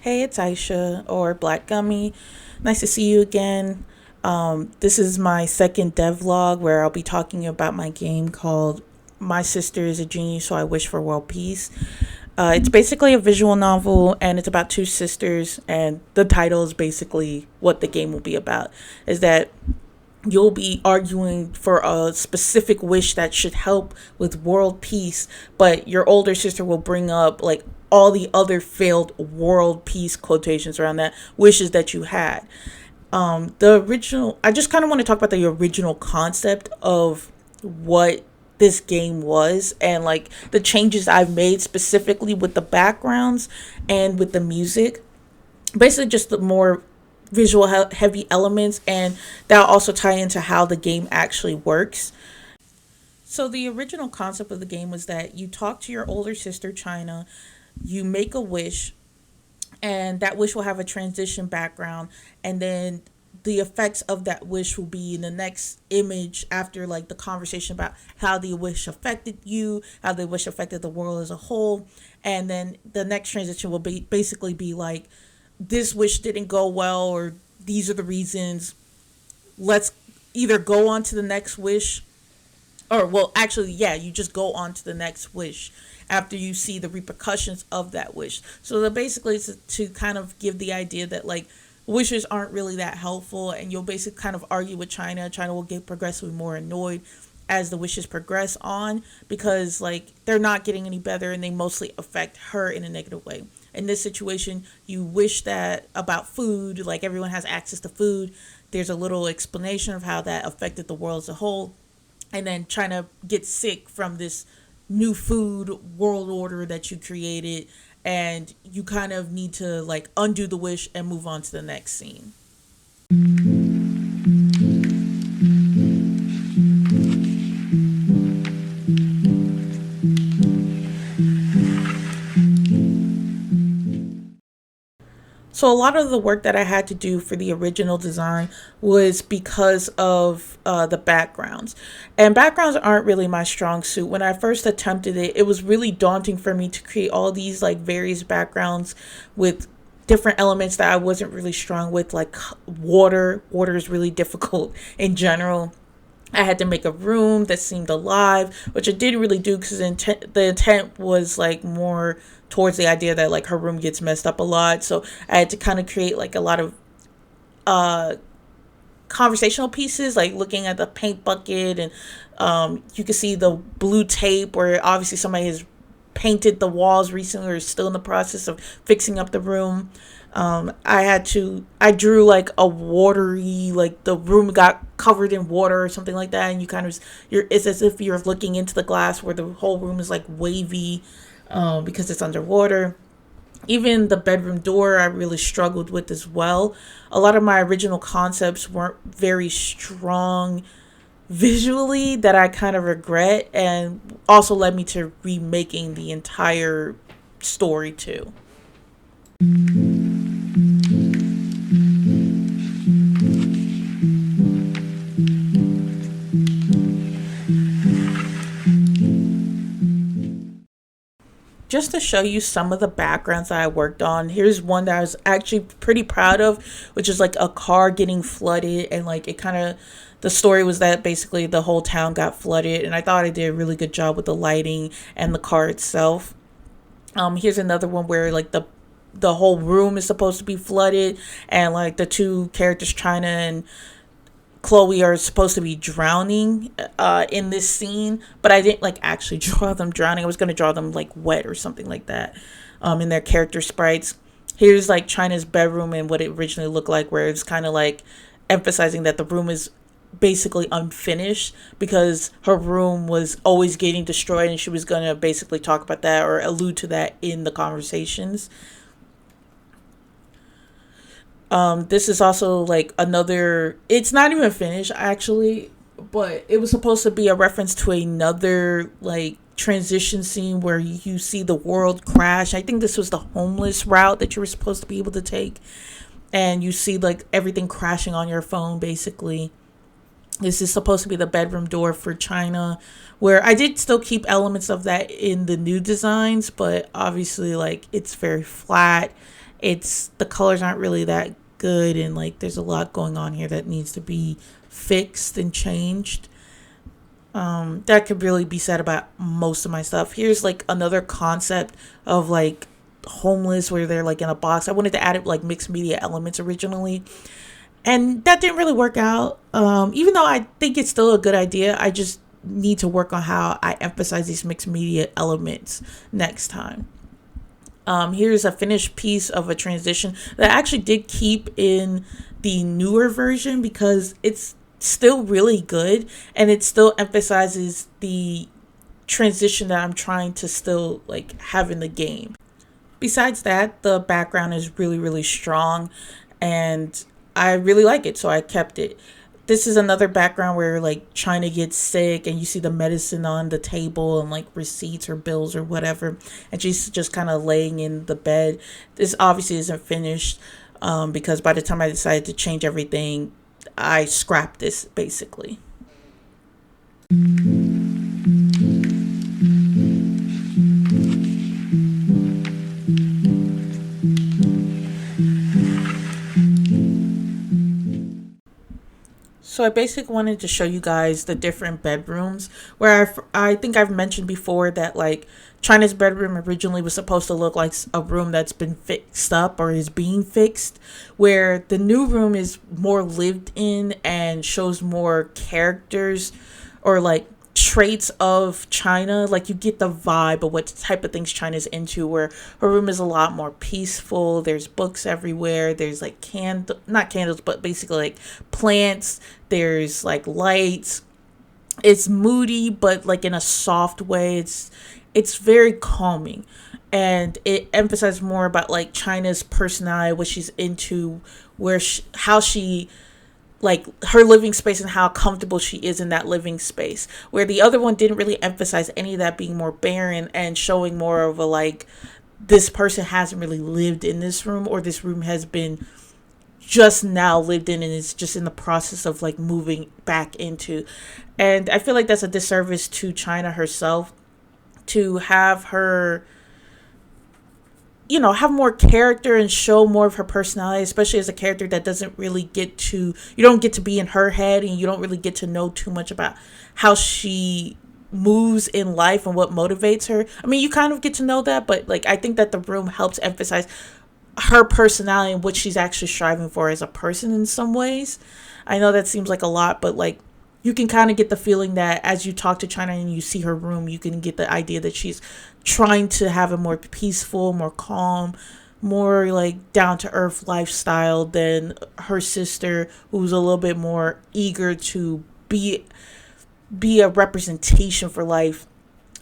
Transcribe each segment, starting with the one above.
Hey, it's Aisha or Black Gummy. Nice to see you again. This is my second devlog where I'll be talking about my game called My Sister is a Genie, So I Wish for World Peace. It's basically a visual novel and it's about two sisters, and the title is basically what the game will be about. Is that you'll be arguing for a specific wish that should help with world peace, but your older sister will bring up like all the other failed world peace quotations around that wishes that you had. The original, I just kind of want to talk about the original concept of what this game was and like the changes I've made specifically with the backgrounds and with the music. Basically, just the more visual heavy elements, and that'll also tie into how the game actually works. So the original concept of the game was that you talk to your older sister China, you make a wish, and that wish will have a transition background, and then the effects of that wish will be in the next image after like the conversation about how the wish affected you, how the wish affected the world as a whole, and then the next transition will be basically be like this wish didn't go well, or these are the reasons. Let's either go on to the next wish, or well, actually, yeah, you just go on to the next wish after you see the repercussions of that wish. So that basically is to kind of give the idea that like wishes aren't really that helpful, and you'll basically kind of argue with China. China will get progressively more annoyed as the wishes progress on, because like they're not getting any better and they mostly affect her in a negative way. In this situation, you wish that about food, like everyone has access to food. There's a little explanation of how that affected the world as a whole, and then China gets sick from this new food world order that you created, and you kind of need to like undo the wish and move on to the next scene. So a lot of the work that I had to do for the original design was because of the backgrounds. And backgrounds aren't really my strong suit. When I first attempted it, it was really daunting for me to create all these like various backgrounds with different elements that I wasn't really strong with, like water. Water is really difficult in general. I had to make a room that seemed alive, which I didn't really do because the intent was like more towards the idea that like her room gets messed up a lot. So I had to kind of create like a lot of uh conversational pieces, like looking at the paint bucket, and you can see the blue tape where obviously somebody has painted the walls recently or is still in the process of fixing up the room. I drew like a watery, like the room got covered in water or something like that, and you kind of, it's as if you're looking into the glass where the whole room is like wavy, because it's underwater. Even the bedroom door, I really struggled with as well. A lot of my original concepts weren't very strong visually, that I kind of regret, and also led me to remaking the entire story too. Just to show you some of the backgrounds that I worked on, here's one that I was actually pretty proud of, which is like a car getting flooded, and like it kind of, the story was that basically the whole town got flooded, and I thought I did a really good job with the lighting and the car itself. Here's another one where like the whole room is supposed to be flooded, and like the two characters, China and Chloe, are supposed to be drowning in this scene, but I didn't like actually draw them drowning. I was gonna draw them like wet or something like that, in their character sprites. Here's like China's bedroom and what it originally looked like, where it's kind of like emphasizing that the room is basically unfinished because her room was always getting destroyed, and she was gonna basically talk about that or allude to that in the conversations. This is also like another, it's not even finished actually, but it was supposed to be a reference to another like transition scene where you see the world crash. I think this was the homeless route that you were supposed to be able to take, and you see like everything crashing on your phone basically. This is supposed to be the bedroom door for China, where I did still keep elements of that in the new designs, but obviously like it's very flat, It's the colors aren't really that good, and like there's a lot going on here that needs to be fixed and changed. That could really be said about most of my stuff. Here's like another concept of like homeless where they're like in a box. I wanted to add it like mixed media elements originally, and that didn't really work out. Even though I think it's still a good idea, I just need to work on how I emphasize these mixed media elements next time. Here's a finished piece of a transition that I actually did keep in the newer version because it's still really good and it still emphasizes the transition that I'm trying to still like have in the game. Besides that, the background is really, really strong and I really like it, so I kept it. This is another background where like China gets sick and you see the medicine on the table and like receipts or bills or whatever, and she's just kind of laying in the bed. This obviously isn't finished because by the time I decided to change everything, I scrapped this basically. So I basically wanted to show you guys the different bedrooms where I think I've mentioned before that like China's bedroom originally was supposed to look like a room that's been fixed up or is being fixed, where the new room is more lived in and shows more characters or like traits of China. Like you get the vibe of what type of things China's into, where her room is a lot more peaceful. There's books everywhere. There's like not candles, but basically like plants. There's like lights. It's moody, but like in a soft way. It's very calming, and it emphasizes more about like China's personality, what she's into, how she like her living space and how comfortable she is in that living space, where the other one didn't really emphasize any of that, being more barren and showing more of a like this person hasn't really lived in this room, or this room has been just now lived in and is just in the process of like moving back into. And I feel like that's a disservice to China herself to have her, you know, have more character and show more of her personality, especially as a character that doesn't really you don't get to be in her head, and you don't really get to know too much about how she moves in life and what motivates her. I mean, you kind of get to know that, but like I think that the room helps emphasize her personality and what she's actually striving for as a person in some ways. I know that seems like a lot, but like you can kind of get the feeling that as you talk to China and you see her room, you can get the idea that she's trying to have a more peaceful, more calm, more like down to earth lifestyle than her sister, who's a little bit more eager to be a representation for life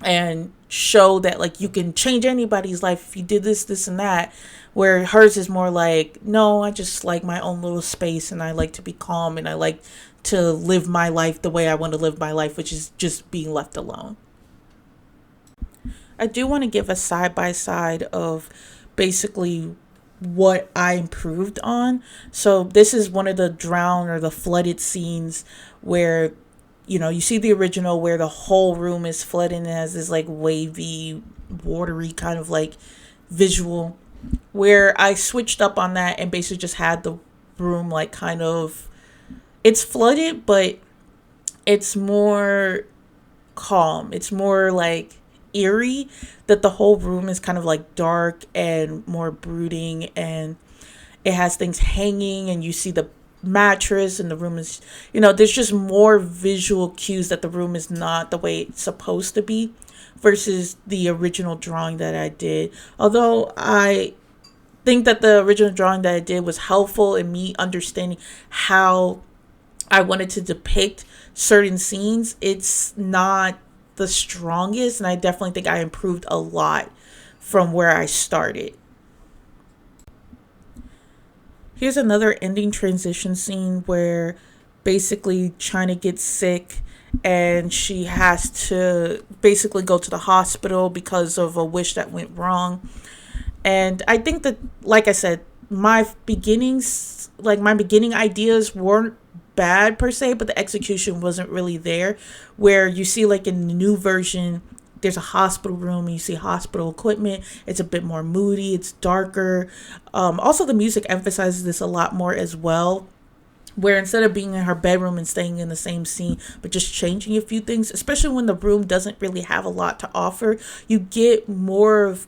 and show that like you can change anybody's life if you did this and that, where hers is more like, no, I just like my own little space and I like to be calm and I like to live my life the way I want to live my life, which is just being left alone. I do want to give a side by side of basically what I improved on. So this is one of the drowned or the flooded scenes where, you know, you see the original where the whole room is flooded and has this like wavy, watery kind of like visual, where I switched up on that and basically just had the room like kind of, it's flooded, but it's more calm. It's more like eerie, that the whole room is kind of like dark and more brooding, and it has things hanging and you see the mattress and the room is, you know, there's just more visual cues that the room is not the way it's supposed to be versus the original drawing that I did. Although I think that the original drawing that I did was helpful in me understanding how I wanted to depict certain scenes, it's not the strongest, and I definitely think I improved a lot from where I started. Here's another ending transition scene where basically China gets sick and she has to basically go to the hospital because of a wish that went wrong. And I think that, like I said, my beginning ideas weren't bad per se, but the execution wasn't really there, where you see like in the new version there's a hospital room and you see hospital equipment. It's a bit more moody, it's darker. Also, the music emphasizes this a lot more as well, where instead of being in her bedroom and staying in the same scene, but just changing a few things, especially when the room doesn't really have a lot to offer, you get more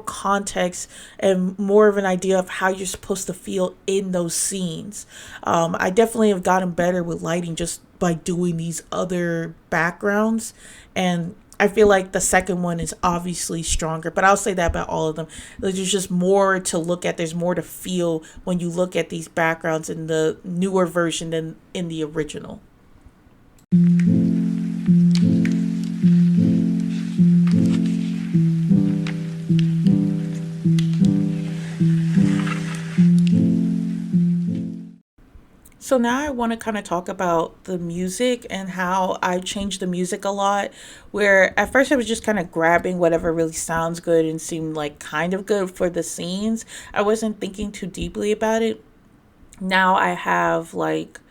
context and more of an idea of how you're supposed to feel in those scenes. I definitely have gotten better with lighting just by doing these other backgrounds, and I feel like the second one is obviously stronger, but I'll say that about all of them. There's just more to look at. There's more to feel when you look at these backgrounds in the newer version than in the original. So now I want to kind of talk about the music and how I changed the music a lot. Where at first I was just kind of grabbing whatever really sounds good and seemed like kind of good for the scenes. I wasn't thinking too deeply about it. Now I have like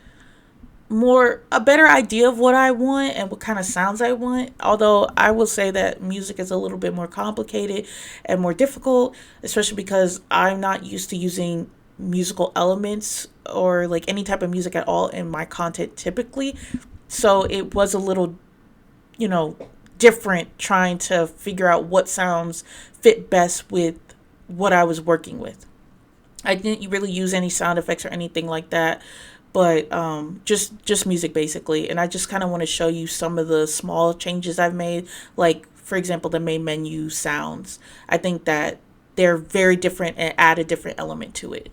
a better idea of what I want and what kind of sounds I want. Although I will say that music is a little bit more complicated and more difficult, especially because I'm not used to using musical elements or like any type of music at all in my content typically. So it was a little, you know, different trying to figure out what sounds fit best with what I was working with. I didn't really use any sound effects or anything like that, but just music basically. And I just kind of want to show you some of the small changes I've made, like for example the main menu sounds. I think that they're very different and add a different element to it.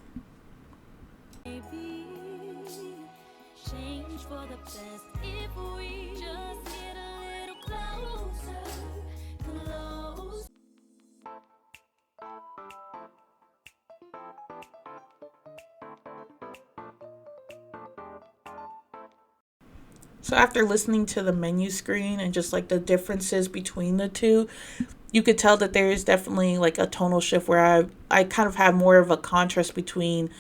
So after listening to the menu screen and just like the differences between the two, you could tell that there is definitely like a tonal shift where I kind of have more of a contrast between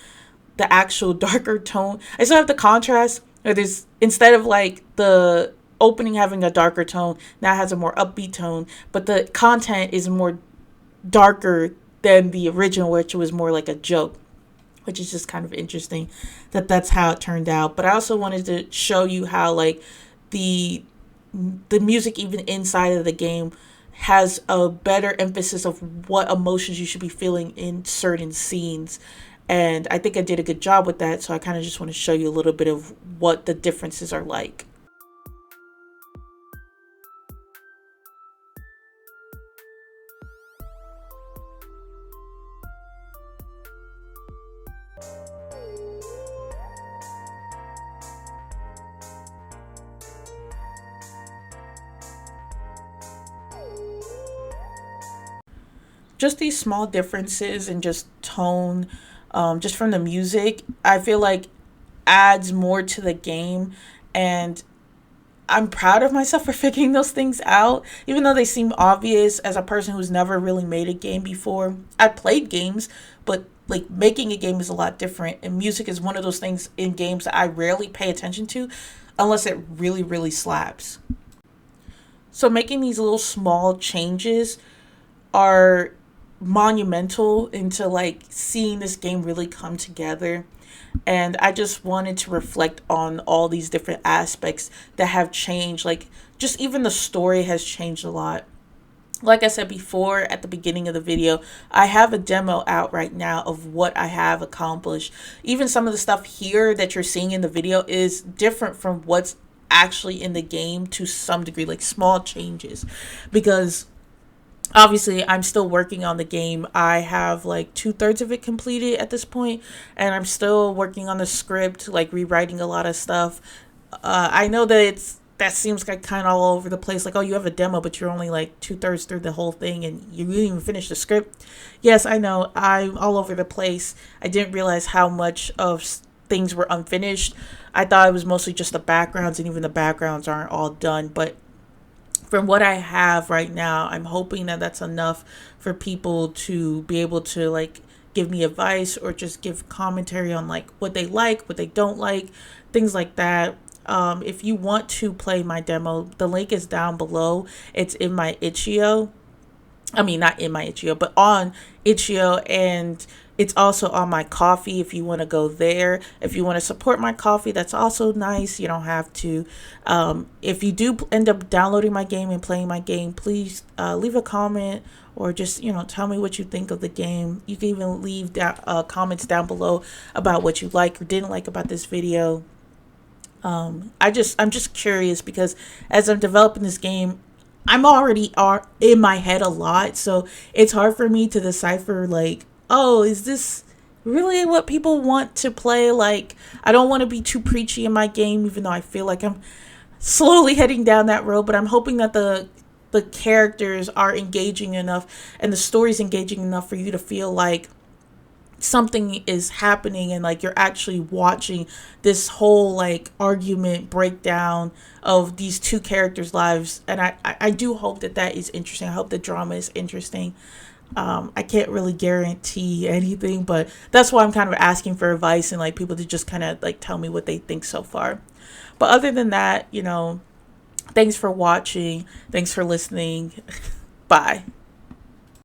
the actual darker tone. I still have the contrast, or there's, instead of like the opening having a darker tone, now it has a more upbeat tone, but the content is more darker than the original, which was more like a joke, which is just kind of interesting that that's how it turned out. But I also wanted to show you how like the music even inside of the game has a better emphasis of what emotions you should be feeling in certain scenes. And I think I did a good job with that. So I kind of just want to show you a little bit of what the differences are like. Just these small differences and just tone, just from the music, I feel like adds more to the game. And I'm proud of myself for figuring those things out, even though they seem obvious as a person who's never really made a game before. I played games, but like making a game is a lot different. And music is one of those things in games that I rarely pay attention to unless it really, really slaps. So making these little small changes are monumental into like seeing this game really come together. And I just wanted to reflect on all these different aspects that have changed. Like just even the story has changed a lot. Like I said before at the beginning of the video, I have a demo out right now of what I have accomplished. Even some of the stuff here that you're seeing in the video is different from what's actually in the game to some degree, like small changes, because obviously I'm still working on the game. I have like 2/3 of it completed at this point, and I'm still working on the script, like rewriting a lot of stuff. I know that seems like kind of all over the place, like, oh, you have a demo but you're only like 2/3 through the whole thing and you didn't even finish the script. Yes, I know, I'm all over the place. I didn't realize how much of things were unfinished. I thought it was mostly just the backgrounds, and even the backgrounds aren't all done. But from what I have right now, I'm hoping that that's enough for people to be able to like give me advice or just give commentary on like what they like, what they don't like, things like that. If you want to play my demo, the link is down below. It's in my itch.io. I mean, not in my itch.io, but on itch.io, and it's also on my Coffee if you want to go there. If you want to support my Coffee, that's also nice. You don't have to. If you do end up downloading my game and playing my game, please leave a comment or just, tell me what you think of the game. You can even leave comments down below about what you like or didn't like about this video. I'm just curious because as I'm developing this game, I'm already in my head a lot, so it's hard for me to decipher, like, oh, is this really what people want to play? Like, I don't want to be too preachy in my game, even though I feel like I'm slowly heading down that road. But I'm hoping that the characters are engaging enough and the story's engaging enough for you to feel like something is happening and like you're actually watching this whole like argument breakdown of these two characters' lives. And I do hope that is interesting. I hope the drama is interesting. I can't really guarantee anything, but that's why I'm kind of asking for advice and like people to just kind of like tell me what they think so far. But other than that, thanks for watching. Thanks for listening. Bye.